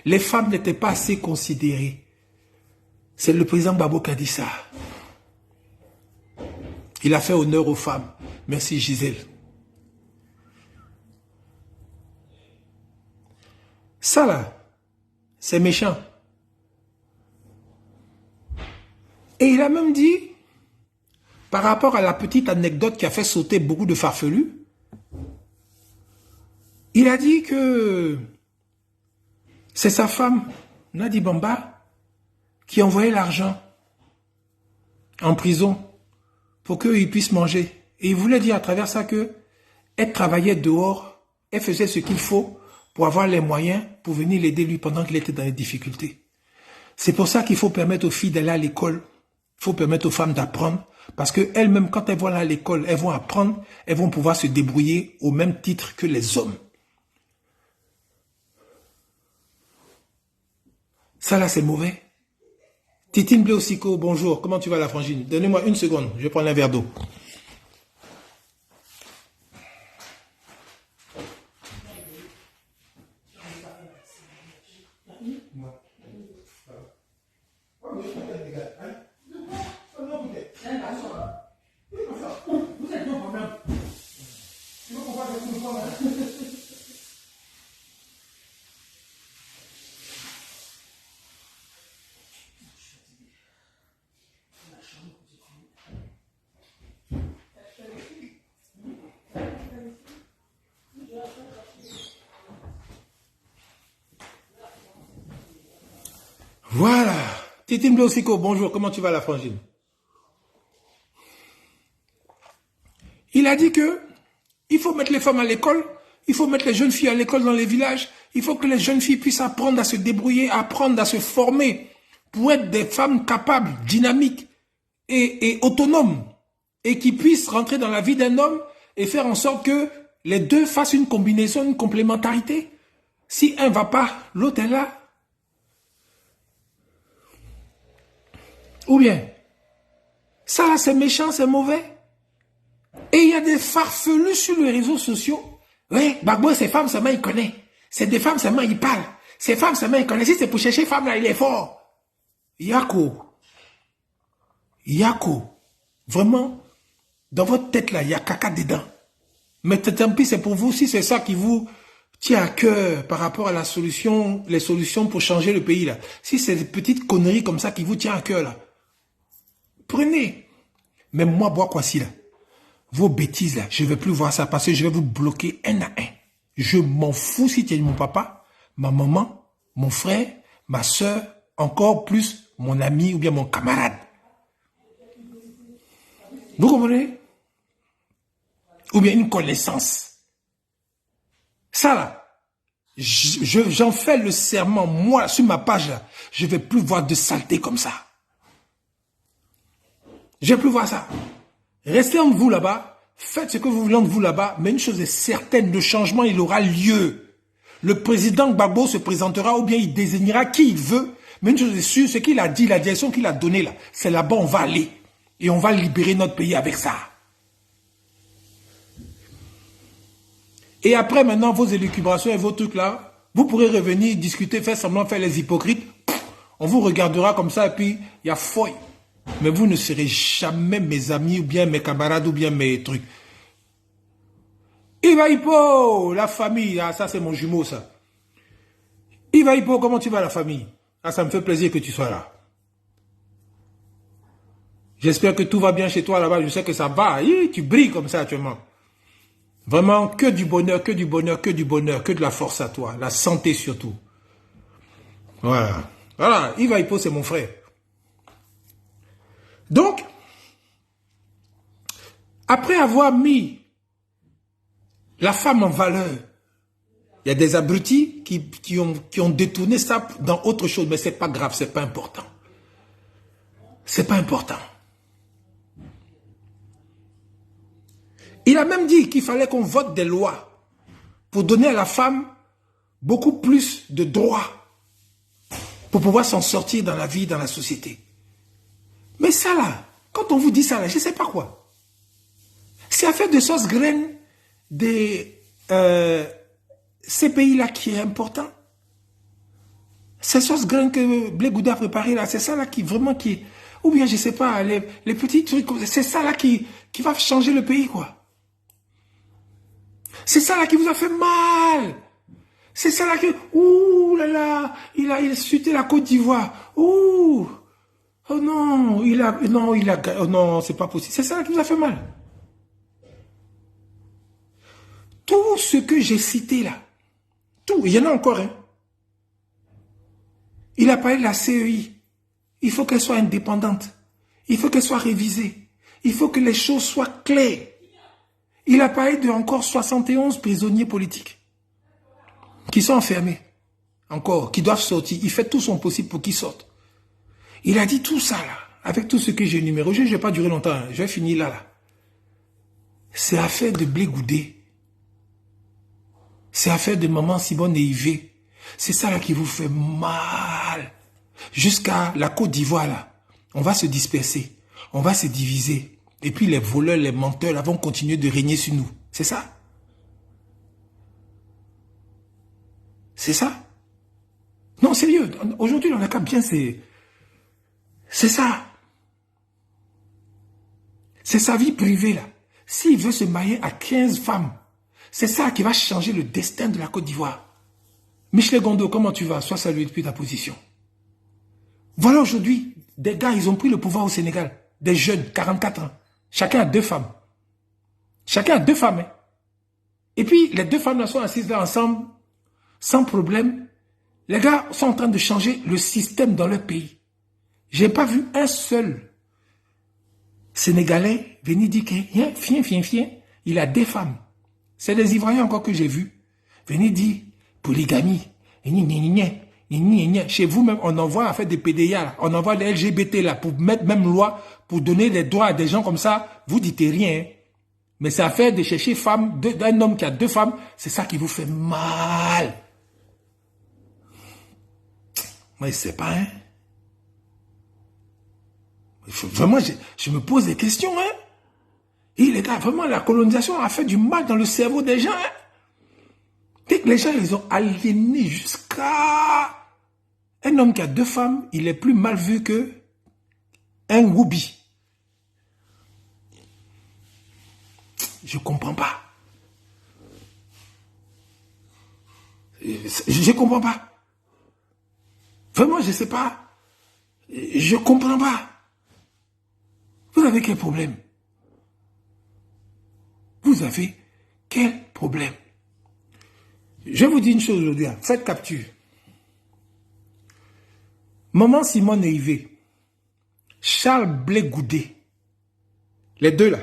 Les femmes n'étaient pas assez considérées. C'est le président Gbagbo qui a dit ça. Il a fait honneur aux femmes. Merci Gisèle. Ça là, c'est méchant. Et il a même dit, par rapport à la petite anecdote qui a fait sauter beaucoup de farfelus, il a dit que c'est sa femme, Nadi Bamba, qui envoyait l'argent en prison pour qu'il puisse manger. Et il voulait dire à travers ça que elle travaillait dehors, elle faisait ce qu'il faut pour avoir les moyens pour venir l'aider lui pendant qu'il était dans les difficultés. C'est pour ça qu'il faut permettre aux filles d'aller à l'école. Il faut permettre aux femmes d'apprendre. Parce qu'elles-mêmes, quand elles vont aller à l'école, elles vont apprendre, elles vont pouvoir se débrouiller au même titre que les hommes. Ça là, c'est mauvais. Titine Bleosico, bonjour. Comment tu vas la frangine? Donnez-moi une seconde, je vais prendre un verre d'eau. Voilà. Titine Bleosico, bonjour. Comment tu vas la frangine? Il a dit que il faut mettre les femmes à l'école, il faut mettre les jeunes filles à l'école dans les villages, il faut que les jeunes filles puissent apprendre à se débrouiller, apprendre à se former pour être des femmes capables, dynamiques et autonomes et qui puissent rentrer dans la vie d'un homme et faire en sorte que les deux fassent une combinaison, une complémentarité. Si un ne va pas, l'autre est là. Ou bien, ça c'est méchant, c'est mauvais. Et il y a des farfelus sur les réseaux sociaux. Oui, Gbagbo, ces femmes seulement il connaît. C'est des femmes seulement il parle. Ces femmes seulement il connaît. Si c'est pour chercher femme là, il est fort. Yako. Vraiment, dans votre tête là, il y a caca dedans. Mais tant pis, c'est pour vous si c'est ça qui vous tient à cœur par rapport à la solution, les solutions pour changer le pays là. Si c'est des petites conneries comme ça qui vous tient à cœur là, prenez. Mais moi, bois quoi si là? Vos bêtises là, je ne vais plus voir ça parce que je vais vous bloquer un à un. Je m'en fous si tu es mon papa, ma maman, mon frère, ma soeur, encore plus mon ami ou bien mon camarade. Vous comprenez? ou bien une connaissance. Ça là, j'en fais le serment, moi, sur ma page là, je ne vais plus voir de saleté comme ça. Je ne vais plus voir ça. Restez entre vous là-bas, faites ce que vous voulez entre vous là-bas, mais une chose est certaine, le changement, il aura lieu. Le président Gbagbo se présentera ou bien il désignera qui il veut, mais une chose est sûre, ce qu'il a dit, la direction qu'il a donnée là, c'est là-bas on va aller. Et on va libérer notre pays avec ça. Et après maintenant, vos élucubrations et vos trucs là, vous pourrez revenir, discuter, faire semblant, faire les hypocrites. On vous regardera comme ça et puis il y a foi. Mais vous ne serez jamais mes amis ou bien mes camarades ou bien mes trucs. Iva Hippo, la famille, ah, ça c'est mon jumeau ça. Iva Hippo, comment tu vas la famille? Ah, ça me fait plaisir que tu sois là. J'espère que tout va bien chez toi là-bas, je sais que ça va. Tu brilles comme ça actuellement. Vraiment, que du bonheur, que du bonheur, que du bonheur, que de la force à toi, la santé surtout. Voilà. Voilà, Iva Hippo, c'est mon frère. Donc, après avoir mis la femme en valeur, il y a des abrutis qui ont détourné ça dans autre chose, mais c'est pas grave, c'est pas important. C'est pas important. Il a même dit qu'il fallait qu'on vote des lois pour donner à la femme beaucoup plus de droits pour pouvoir s'en sortir dans la vie, dans la société. Mais ça là, quand on vous dit ça là, je ne sais pas quoi. C'est affaire de sauce graine de ces pays-là qui est important. Ces sauce graine que Blé Gouda a préparé là, c'est ça là qui vraiment qui... Ou bien je ne sais pas, les petits trucs, c'est ça là qui va changer le pays quoi. C'est ça là qui vous a fait mal. C'est ça là qui... Ouh là là, il a suité la Côte d'Ivoire. Ouh. Oh non, oh non, c'est pas possible. C'est ça là qui vous a fait mal. Tout ce que j'ai cité là, tout, il y en a encore, hein. Il a parlé de la CEI. Il faut qu'elle soit indépendante. Il faut qu'elle soit révisée. Il faut que les choses soient claires. Il a parlé de encore 71 prisonniers politiques qui sont enfermés, encore, qui doivent sortir. Il fait tout son possible pour qu'ils sortent. Il a dit tout ça là, avec tout ce que j'ai énuméré. Je ne vais pas durer longtemps, hein. Je vais finir là. C'est affaire de Blé Goudé. C'est affaire de maman Simone et Yvé. C'est ça là qui vous fait mal. Jusqu'à la Côte d'Ivoire là, on va se disperser, on va se diviser. Et puis les voleurs, les menteurs là, vont continuer de régner sur nous. C'est ça? C'est ça? Non, sérieux. Aujourd'hui, on a qu'à bien, c'est ça. C'est sa vie privée là. S'il veut se marier à 15 femmes, c'est ça qui va changer le destin de la Côte d'Ivoire. Michel Gondo, comment tu vas? Sois salué depuis ta position. Voilà aujourd'hui, des gars, ils ont pris le pouvoir au Sénégal. Des jeunes, 44 ans. Chacun a 2 femmes. Chacun a 2 femmes. Hein. Et puis, les 2 femmes là sont assises là ensemble, sans problème. Les gars sont en train de changer le système dans leur pays. J'ai pas vu un seul Sénégalais venir dire que, il a 2 femmes. C'est des Ivoiriens encore que j'ai vus. Venir dire, polygamie. Chez vous même, on envoie à faire des PDA, là. On envoie des LGBT là, pour mettre même loi, pour donner des droits à des gens comme ça. Vous dites rien. Hein. Mais c'est affaire de chercher femme, d'un homme qui a 2 femmes, c'est ça qui vous fait mal. Moi, je sais pas, hein. Vraiment, je me pose des questions, hein. Et les gars, vraiment, la colonisation a fait du mal dans le cerveau des gens, hein. Dès que les gens, ils ont aliéné jusqu'à... Un homme qui a 2 femmes, il est plus mal vu que un Woubi. Je comprends pas. Je comprends pas. Vraiment, je sais pas. Je comprends pas. Vous avez quel problème? Vous avez quel problème? Je vous dis une chose aujourd'hui, hein. Faites capture. Maman Simone et Yvé, Charles Blé Goudé, les 2 là,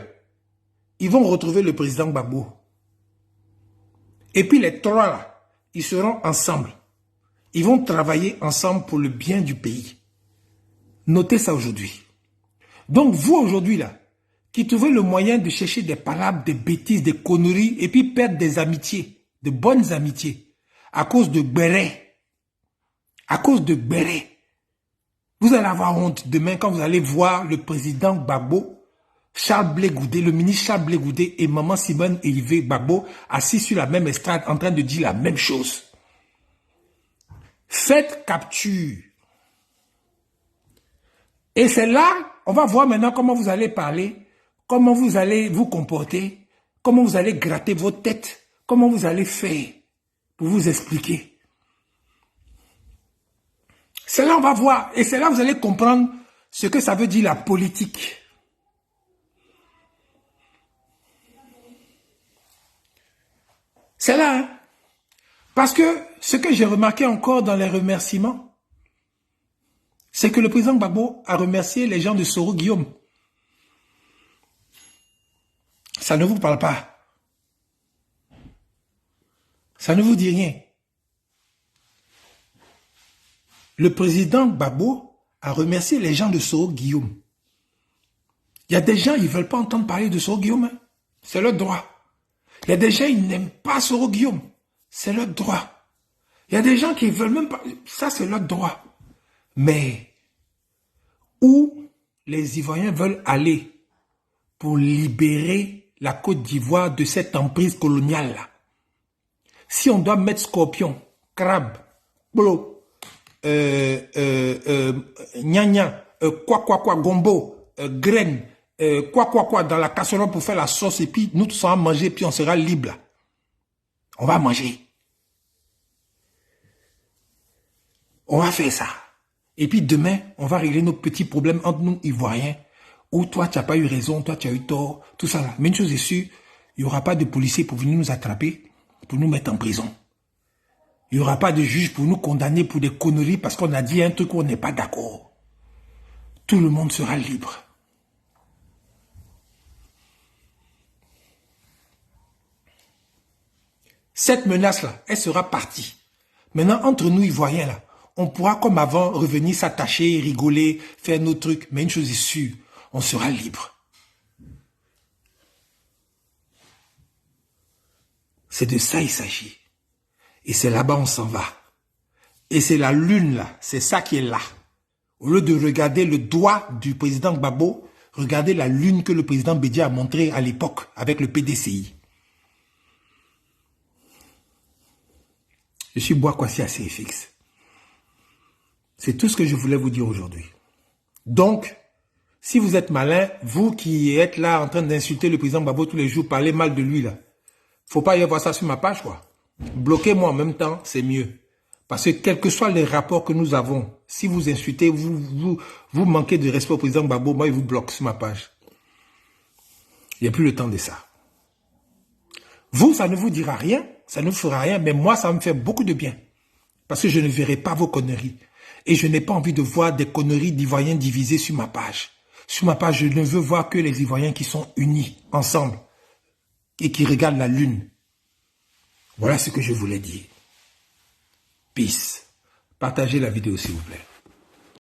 ils vont retrouver le président Gbagbo. Et puis les trois là, ils seront ensemble. Ils vont travailler ensemble pour le bien du pays. Notez ça aujourd'hui. Donc vous aujourd'hui là, qui trouvez le moyen de chercher des palabres, des bêtises, des conneries, et puis perdre des amitiés, de bonnes amitiés, à cause de Gbéré. À cause de Gbéré. Vous allez avoir honte demain quand vous allez voir le président Gbagbo, Charles Blé Goudé, le ministre Charles Blé Goudé et maman Simone Elivé Gbagbo assis sur la même estrade en train de dire la même chose. Faites capture. Et c'est là, on va voir maintenant comment vous allez parler, comment vous allez vous comporter, comment vous allez gratter votre tête, comment vous allez faire pour vous expliquer. C'est là on va voir, et c'est là vous allez comprendre ce que ça veut dire la politique. C'est là, hein? Parce que ce que j'ai remarqué encore dans les remerciements, c'est que le président Gbagbo a remercié les gens de Soro Guillaume. Ça ne vous parle pas. Ça ne vous dit rien. Le président Gbagbo a remercié les gens de Soro Guillaume. Il y a des gens, ils ne veulent pas entendre parler de Soro Guillaume. Hein? C'est leur droit. Il y a des gens, ils n'aiment pas Soro Guillaume. C'est leur droit. Il y a des gens qui ne veulent même pas... Ça, c'est leur droit. Mais où les Ivoiriens veulent aller pour libérer la Côte d'Ivoire de cette emprise coloniale-là, si on doit mettre scorpion, crabe, bolo, gnagna, quoi, gombo, graines, quoi, dans la casserole pour faire la sauce, et puis nous tous on va manger, puis on sera libre là. On va manger. On va faire ça. Et puis demain, on va régler nos petits problèmes entre nous, Ivoiriens, où toi, tu n'as pas eu raison, toi, tu as eu tort, tout ça là. Mais une chose est sûre, il n'y aura pas de policiers pour venir nous attraper, pour nous mettre en prison. Il n'y aura pas de juge pour nous condamner pour des conneries parce qu'on a dit un truc où on n'est pas d'accord. Tout le monde sera libre. Cette menace-là, elle sera partie. Maintenant, entre nous, Ivoiriens, là, on pourra, comme avant, revenir s'attacher, rigoler, faire nos trucs. Mais une chose est sûre, on sera libre. C'est de ça il s'agit. Et c'est là-bas on s'en va. Et c'est la lune, là. C'est ça qui est là. Au lieu de regarder le doigt du président Gbagbo, regardez la lune que le président Bédia a montrée à l'époque avec le PDCI. Je suis Boakwasi ACFX. C'est tout ce que je voulais vous dire aujourd'hui. Donc, si vous êtes malin, vous qui êtes là en train d'insulter le président Gbagbo tous les jours, parlez mal de lui là. Faut pas y avoir ça sur ma page quoi. Bloquez-moi en même temps, c'est mieux. Parce que quels que soient les rapports que nous avons, si vous insultez, vous manquez de respect au président Gbagbo, moi il vous bloque sur ma page. Il n'y a plus le temps de ça. Vous, ça ne vous dira rien, ça ne vous fera rien, mais moi, ça me fait beaucoup de bien. Parce que je ne verrai pas vos conneries. Et je n'ai pas envie de voir des conneries d'Ivoiriens divisés sur ma page. Sur ma page, je ne veux voir que les Ivoiriens qui sont unis, ensemble, et qui regardent la lune. Voilà ce que je voulais dire. Peace. Partagez la vidéo, s'il vous plaît.